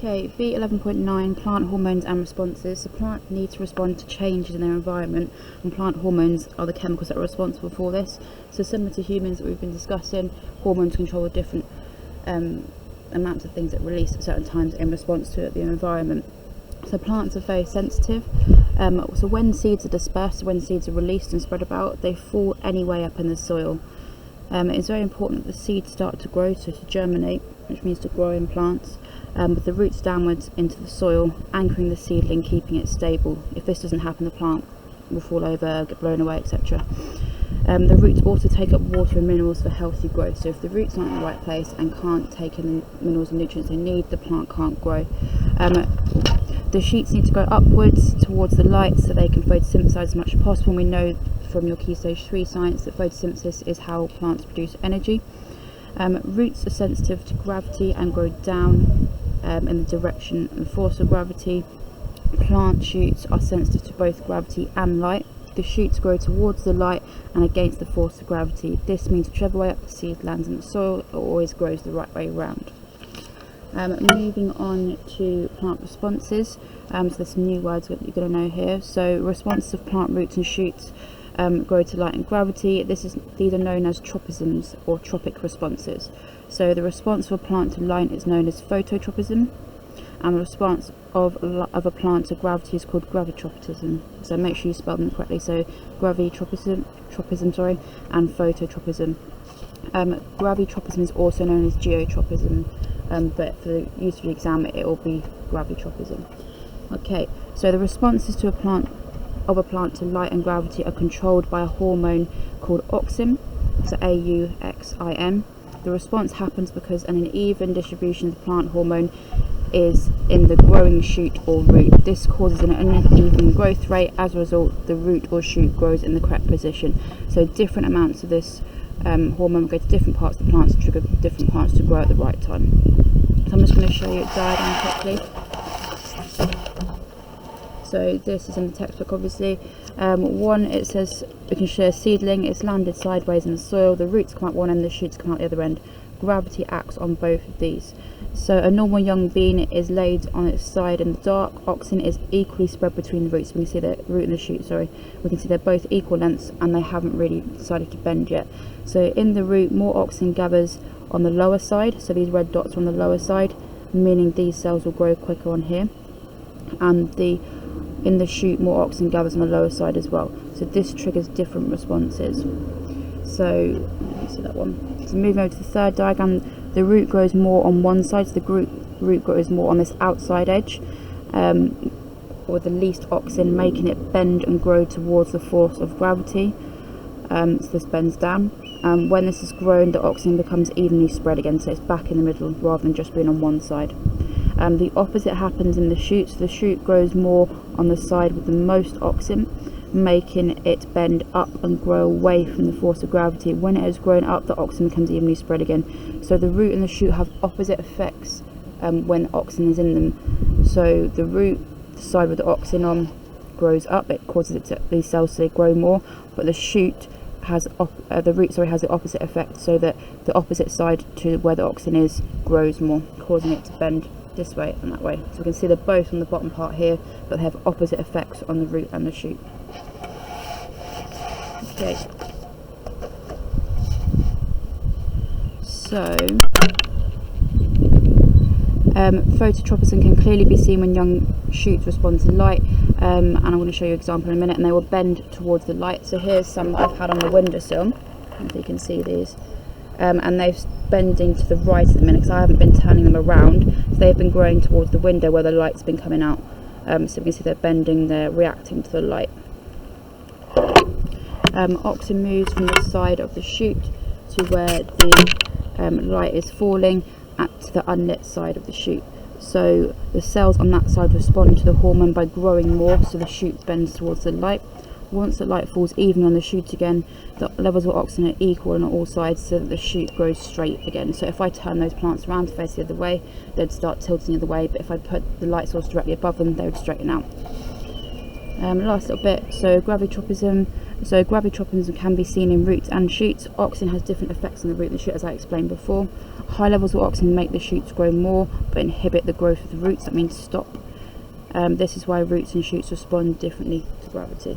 Okay, B11.9 Plant hormones and responses. The plant needs to respond to changes in their environment, and plant hormones are the chemicals that are responsible for this. So similar to humans that we've been discussing, hormones control the different amounts of things that release at certain times in response to the environment. So plants are very sensitive. So when seeds are dispersed, when seeds are released and spread about, they fall anyway up in the soil. It's very important that the seeds start to grow, so to germinate, which means to grow in plants, with the roots downwards into the soil, anchoring the seedling, keeping it stable. If this doesn't happen, the plant will fall over, get blown away, etc. The roots also take up water and minerals for healthy growth. So if the roots aren't in the right place and can't take in the minerals and nutrients they need, the plant can't grow. The shoots need to go upwards towards the light so they can photosynthesize as much as possible. We know from your Key Stage 3 science that photosynthesis is how plants produce energy. Roots are sensitive to gravity and grow down in the direction and force of gravity. Plant shoots are sensitive to both gravity and light. The shoots grow towards the light and against the force of gravity. This means whichever way up the seed lands in the soil, it always grows the right way round. Moving on to plant responses, so there's some new words that you're going to know here. So responses of plant roots and shoots grow to light and gravity. These are known as tropisms or tropic responses. So the response of a plant to light is known as phototropism, and the response of a plant to gravity is called gravitropism. So make sure you spell them correctly. So gravitropism, and phototropism. Gravitropism is also known as geotropism, but for the use of the exam it will be gravitropism. Okay, so the responses to a plant to light and gravity are controlled by a hormone called auxin, so auxin. The response happens because an uneven distribution of the plant hormone is in the growing shoot or root. This causes an uneven growth rate. As a result, the root or shoot grows in the correct position. So different amounts of this hormone will go to different parts of the plant to trigger different plants to grow at the right time. So I'm just going to show you a diagram quickly. So this is in the textbook, obviously. One, it says we can show a seedling. It's landed sideways in the soil. The roots come out one end, the shoots come out the other end. Gravity acts on both of these. So a normal young bean is laid on its side in the dark. Auxin is equally spread between the roots. We can see the root and the shoot, we can see they're both equal lengths and they haven't really decided to bend yet. So in the root, more auxin gathers on the lower side. So these red dots are on the lower side, meaning these cells will grow quicker on here. And in the shoot, more auxin gathers on the lower side as well. So this triggers different responses. So let me see that one. So moving over to the third diagram, the root grows more on one side, so the root grows more on this outside edge, or the least auxin, making it bend and grow towards the force of gravity. So this bends down. When this is grown, the auxin becomes evenly spread again, so it's back in the middle rather than just being on one side. The opposite happens in the shoot. So the shoot grows more on the side with the most auxin, making it bend up and grow away from the force of gravity. When it has grown up, the auxin becomes evenly spread again. So the root and the shoot have opposite effects when auxin is in them. So the root, the side with the auxin on, grows up. It causes these cells to grow more, but the shoot has the root has the opposite effect, so that the opposite side to where the auxin is grows more, causing it to bend this way and that way. So we can see they're both on the bottom part here, but they have opposite effects on the root and the shoot. Okay, so phototropism can clearly be seen when young shoots respond to light, and I'm going to show you an example in a minute, and they will bend towards the light. So here's some that I've had on the windowsill, if you can see these, and they're bending to the right at the minute because I haven't been turning them around, so they've been growing towards the window where the light's been coming out. So we can see they're bending, they're reacting to the light. Auxin moves from the side of the shoot to where the light is falling to the unlit side of the shoot. So the cells on that side respond to the hormone by growing more, so the shoot bends towards the light. Once the light falls evenly on the shoot again, the levels of auxin are equal on all sides, so that the shoot grows straight again. So if I turn those plants around to face the other way, they'd start tilting the other way, but if I put the light source directly above them, they would straighten out. Last little bit, so gravitropism, So gravitropism can be seen in roots and shoots. Auxin has different effects on the root and the shoot, as I explained before. High levels of auxin make the shoots grow more but inhibit the growth of the roots. That means stop. This is why roots and shoots respond differently to gravity.